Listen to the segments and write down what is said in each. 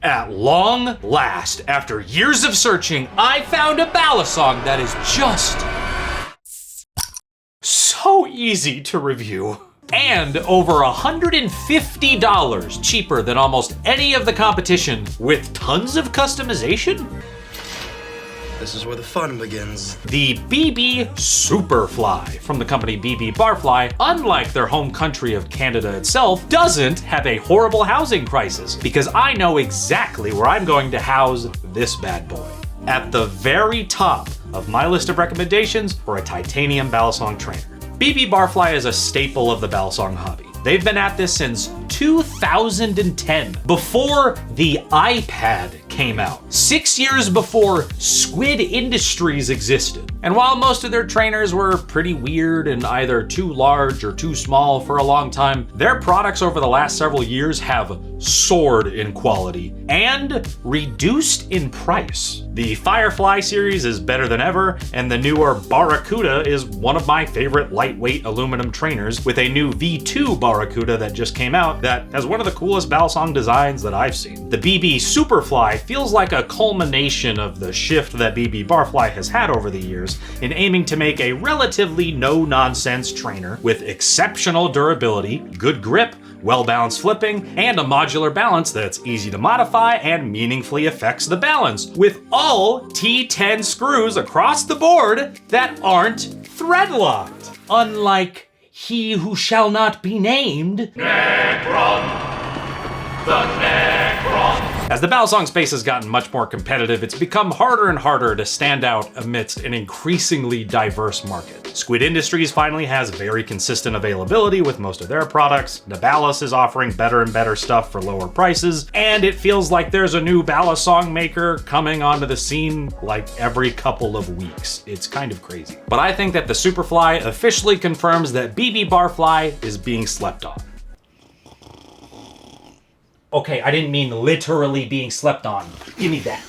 At long last, after years of searching, I found a Balisong that is just so easy to review. And over $150 cheaper than almost any of the competition with tons of customization? This is where the fun begins. The BBSuperfly from the company BBbarfly, unlike their home country of Canada itself, doesn't have a horrible housing crisis because I know exactly where I'm going to house this bad boy. At the very top of my list of recommendations for a titanium Balisong trainer. BBbarfly is a staple of the Balisong hobby. They've been at this since 2010, before the iPad came out, 6 years before Squid Industries existed. And while most of their trainers were pretty weird and either too large or too small for a long time, their products over the last several years have soared in quality and reduced in price. The Firefly series is better than ever, and the newer Barracuda is one of my favorite lightweight aluminum trainers, with a new V2 Barracuda that just came out that has one of the coolest Balisong designs that I've seen. The BBSuperfly feels like a culmination of the shift that BBbarfly has had over the years in aiming to make a relatively no-nonsense trainer with exceptional durability, good grip, well-balanced flipping, and a modular balance that's easy to modify and meaningfully affects the balance, with all T10 screws across the board that aren't thread-locked. Unlike he who shall not be named, Necron, the Necron. As the Balisong space has gotten much more competitive, it's become harder and harder to stand out amidst an increasingly diverse market. Squid Industries finally has very consistent availability with most of their products, Nabalis is offering better and better stuff for lower prices, and it feels like there's a new Balisong maker coming onto the scene like every couple of weeks. It's kind of crazy. But I think that the Superfly officially confirms that BBbarfly is being slept on. Okay, I didn't mean literally being slept on. Give me that.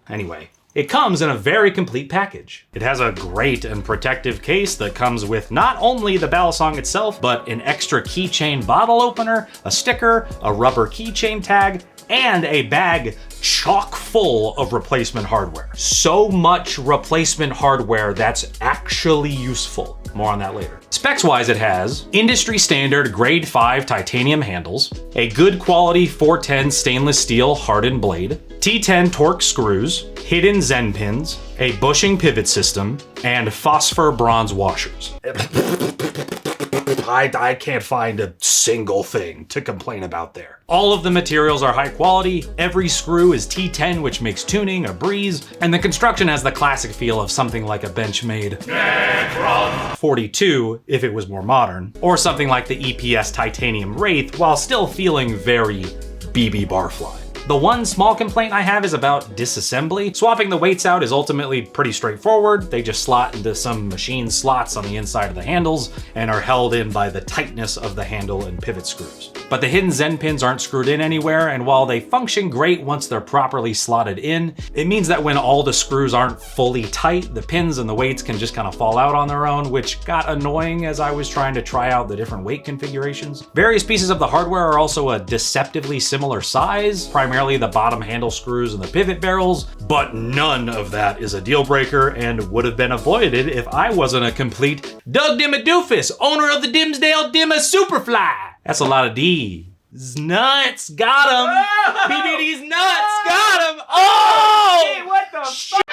Anyway, it comes in a very complete package. It has a great and protective case that comes with not only the Balisong itself, but an extra keychain bottle opener, a sticker, a rubber keychain tag, and a bag chock full of replacement hardware. So much replacement hardware that's actually useful. More on that later. Specs-wise, it has industry standard grade 5 titanium handles, a good quality 410 stainless steel hardened blade, T10 Torx screws, hidden Zen pins, a bushing pivot system, and phosphor bronze washers. I can't find a single thing to complain about there. All of the materials are high quality, every screw is T10, which makes tuning a breeze, and the construction has the classic feel of something like a Benchmade Necron 42 if it was more modern, or something like the EPS Titanium Wraith, while still feeling very BBbarfly. The one small complaint I have is about disassembly. Swapping the weights out is ultimately pretty straightforward. They just slot into some machine slots on the inside of the handles and are held in by the tightness of the handle and pivot screws. But the hidden Zen pins aren't screwed in anywhere, and while they function great once they're properly slotted in, it means that when all the screws aren't fully tight, the pins and the weights can just kind of fall out on their own, which got annoying as I was trying to try out the different weight configurations. Various pieces of the hardware are also a deceptively similar size, primarily the bottom handle screws and the pivot barrels, but none of that is a deal breaker and would have been avoided if I wasn't a complete Doug Dimmadoofus, owner of the Dimsdale Superfly. That's a lot of D's. Nuts, got him. BBD's nuts, got him. Oh! Hey, what the fuck?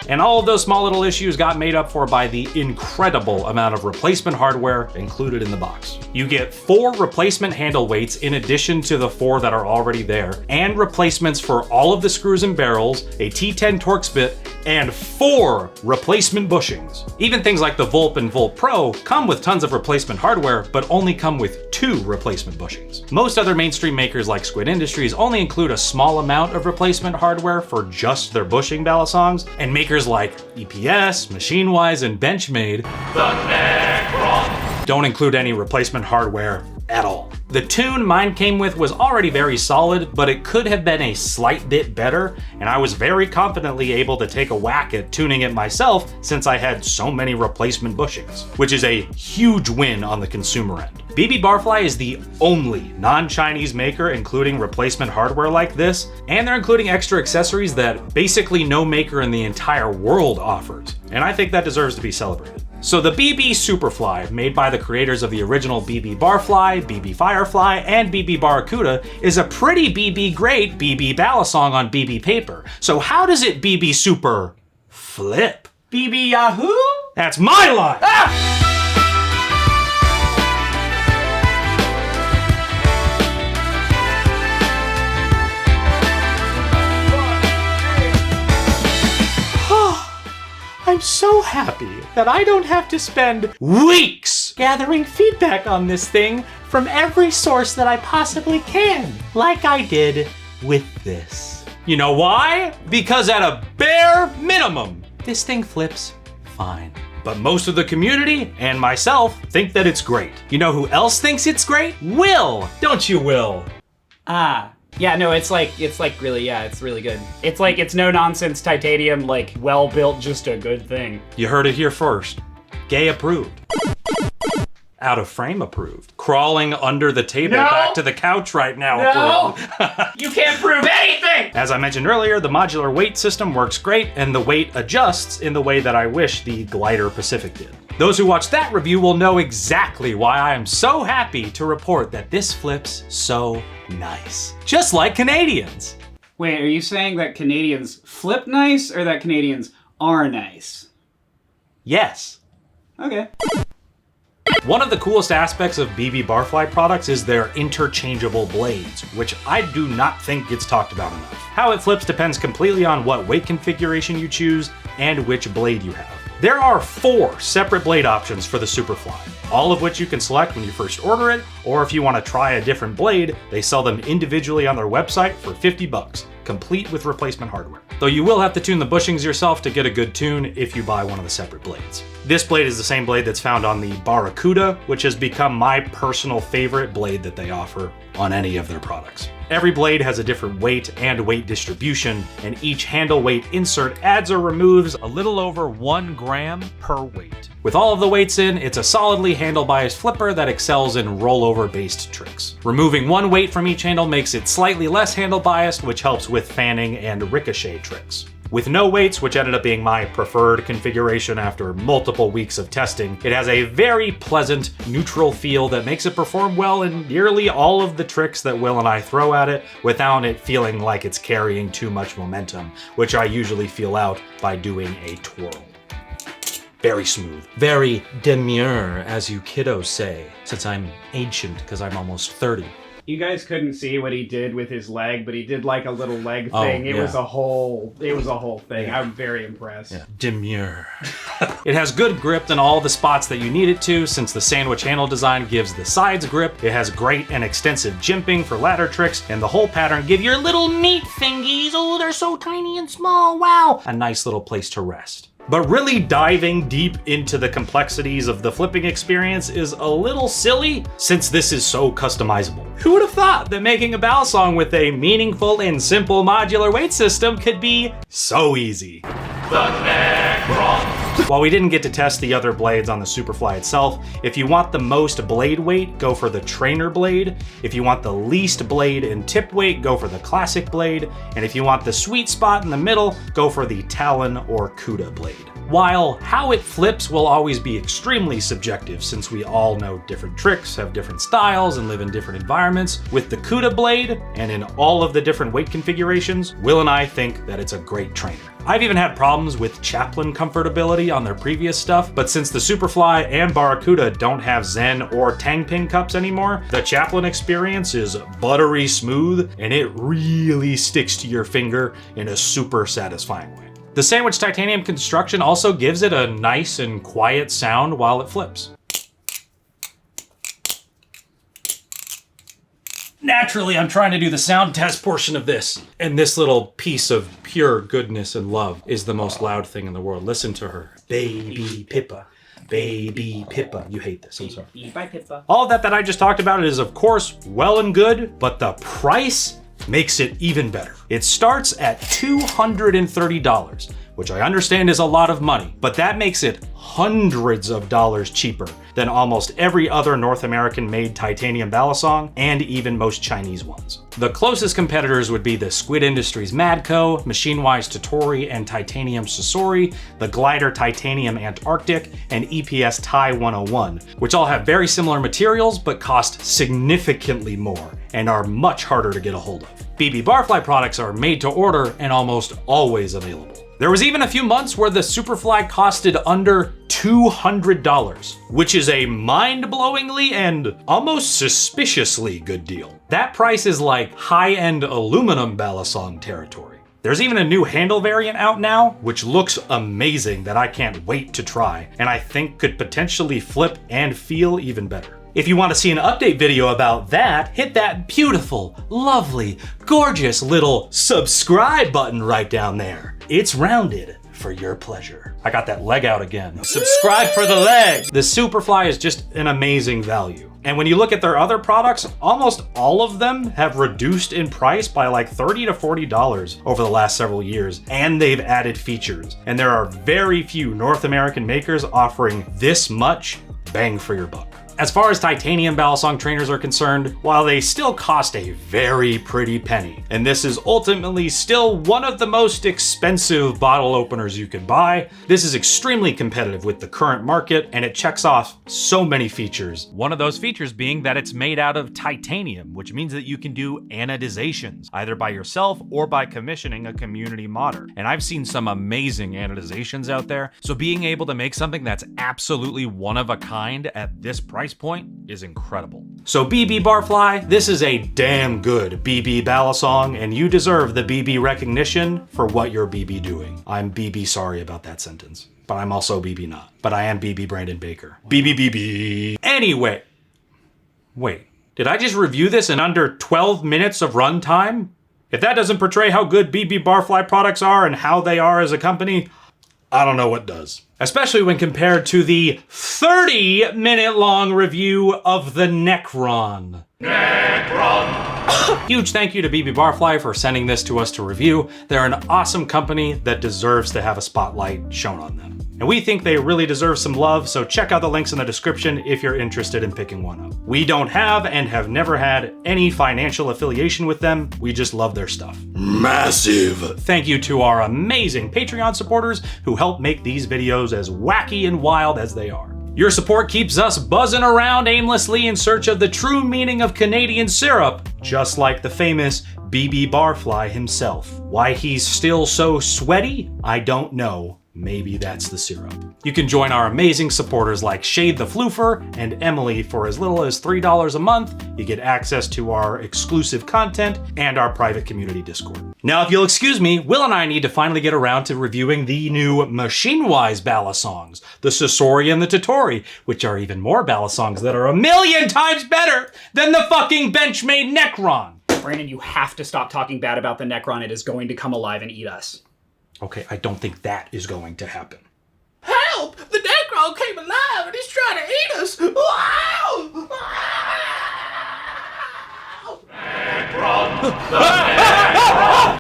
And all of those small little issues got made up for by the incredible amount of replacement hardware included in the box. You get 4 replacement handle weights in addition to the 4 that are already there, and replacements for all of the screws and barrels, a T10 Torx bit, and 4 replacement bushings. Even things like the Vulp and Vulp Pro come with tons of replacement hardware, but only come with 2 replacement bushings. Most other mainstream makers like Squid Industries only include a small amount of replacement hardware for just their bushing Balisongs, and makers like EPS, Machine-Wise, and Benchmade, the Necron, don't include any replacement hardware at all. The tune mine came with was already very solid, but it could have been a slight bit better, and I was very confidently able to take a whack at tuning it myself since I had so many replacement bushings, which is a huge win on the consumer end. BBbarfly is the only non-Chinese maker including replacement hardware like this, and they're including extra accessories that basically no maker in the entire world offers, and I think that deserves to be celebrated. So the BBSuperfly, made by the creators of the original BBbarfly, BBfirefly, and BB Barracuda, is a pretty BB great BB Balisong on BB paper. So how does it BB Super flip? BB Yahoo? That's my line! Ah! I'm so happy that I don't have to spend weeks gathering feedback on this thing from every source that I possibly can, like I did with this. You know why? Because at a bare minimum, this thing flips fine. But most of the community and myself think that it's great. You know who else thinks it's great? Will! Don't you, Will? Yeah, no, it's really good. It's like, it's no nonsense titanium, like well built, just a good thing. You heard it here first. Gay approved. Out of frame approved. Crawling under the table back to the couch right now approved. You can't prove anything! As I mentioned earlier, the modular weight system works great and the weight adjusts in the way that I wish the Glider Pacific did. Those who watched that review will know exactly why I am so happy to report that this flips so nice. Just like Canadians. Wait, are you saying that Canadians flip nice or that Canadians are nice? Yes. Okay. One of the coolest aspects of BBbarfly products is their interchangeable blades, which I do not think gets talked about enough. How it flips depends completely on what weight configuration you choose and which blade you have. There are 4 separate blade options for the Superfly, all of which you can select when you first order it, or if you want to try a different blade, they sell them individually on their website for $50, complete with replacement hardware. Though you will have to tune the bushings yourself to get a good tune if you buy one of the separate blades. This blade is the same blade that's found on the Barracuda, which has become my personal favorite blade that they offer on any of their products. Every blade has a different weight and weight distribution, and each handle weight insert adds or removes a little over 1 gram per weight. With all of the weights in, it's a solidly handle-biased flipper that excels in rollover-based tricks. Removing 1 weight from each handle makes it slightly less handle-biased, which helps with fanning and ricochet tricks. With no weights, which ended up being my preferred configuration after multiple weeks of testing, it has a very pleasant, neutral feel that makes it perform well in nearly all of the tricks that Will and I throw at it without it feeling like it's carrying too much momentum, which I usually feel out by doing a twirl. Very smooth. Very demure, as you kiddos say, since I'm ancient because I'm almost 30. You guys couldn't see what he did with his leg, but he did like a little leg thing. It was a whole thing. Yeah. I'm very impressed. Yeah. Demure. It has good grip in all the spots that you need it to, since the sandwich handle design gives the sides grip. It has great and extensive jimping for ladder tricks, and the whole pattern give your little meat fingies, oh, they're so tiny and small, wow, a nice little place to rest. But really diving deep into the complexities of the flipping experience is a little silly, since this is so customizable. Who would have thought that making a Balisong with a meaningful and simple modular weight system could be so easy? While we didn't get to test the other blades on the Superfly itself, if you want the most blade weight, go for the trainer blade. If you want the least blade and tip weight, go for the classic blade. And if you want the sweet spot in the middle, go for the Talon or Cuda blade. While how it flips will always be extremely subjective, since we all know different tricks, have different styles, and live in different environments, with the Cuda blade, and in all of the different weight configurations, Will and I think that it's a great trainer. I've even had problems with Chaplin comfortability on their previous stuff, but since the Superfly and Barracuda don't have Zen or Tangping cups anymore, the Chaplin experience is buttery smooth, and it really sticks to your finger in a super satisfying way. The sandwich titanium construction also gives it a nice and quiet sound while it flips. Naturally, I'm trying to do the sound test portion of this, and this little piece of pure goodness and love is the most loud thing in the world. Listen to her. Baby Pippa. Baby Pippa. You hate this, I'm sorry. Baby Pippa. All of that I just talked about is, of course, well and good, but the price makes it even better. It starts at $230, which I understand is a lot of money, but that makes it hundreds of dollars cheaper than almost every other North American made titanium balisong and even most Chinese ones. The closest competitors would be the Squid Industries Madco, Machine-Wise Totori and Titanium Sasori, the Glider Titanium Antarctic, and EPS Tai 101, which all have very similar materials but cost significantly more and are much harder to get a hold of. BBbarfly products are made to order and almost always available. There was even a few months where the Superfly costed under $200, which is a mind-blowingly and almost suspiciously good deal. That price is like high-end aluminum balisong territory. There's even a new handle variant out now, which looks amazing that I can't wait to try, and I think could potentially flip and feel even better. If you want to see an update video about that, hit that beautiful, lovely, gorgeous little subscribe button right down there. It's rounded for your pleasure. I got that leg out again. Subscribe for the leg! The Superfly is just an amazing value. And when you look at their other products, almost all of them have reduced in price by like $30 to $40 over the last several years, and they've added features. And there are very few North American makers offering this much bang for your buck. As far as titanium balisong trainers are concerned, while they still cost a very pretty penny, and this is ultimately still one of the most expensive bottle openers you can buy, this is extremely competitive with the current market, and it checks off so many features. One of those features being that it's made out of titanium, which means that you can do anodizations, either by yourself or by commissioning a community modder. And I've seen some amazing anodizations out there, so being able to make something that's absolutely one of a kind at this price point is incredible. So BBbarfly, this is a damn good BB balisong, and you deserve the BB recognition for what you're BB doing. I'm BB sorry about that sentence, but I'm also BB not. But I am BB Brandon Baker. BB. Anyway, wait, did I just review this in under 12 minutes of runtime? If that doesn't portray how good BBbarfly products are and how they are as a company, I don't know what does. Especially when compared to the 30-minute long review of the Necron. Huge thank you to BBbarfly for sending this to us to review. They're an awesome company that deserves to have a spotlight shown on them. And we think they really deserve some love, so check out the links in the description if you're interested in picking one up. We don't have and have never had any financial affiliation with them. We just love their stuff. Massive thank you to our amazing Patreon supporters who help make these videos as wacky and wild as they are. Your support keeps us buzzing around aimlessly in search of the true meaning of Canadian syrup, just like the famous BBbarfly himself. Why he's still so sweaty, I don't know. Maybe that's the syrup. You can join our amazing supporters like Shade the Floofer and Emily for as little as $3 a month. You get access to our exclusive content and our private community Discord. Now, if you'll excuse me, Will and I need to finally get around to reviewing the new Machine-Wise balisongs, the Sasori and the Totori, which are even more balisongs that are a million times better than the fucking Benchmade Necron. Brandon, you have to stop talking bad about the Necron. It is going to come alive and eat us. Okay, I don't think that is going to happen.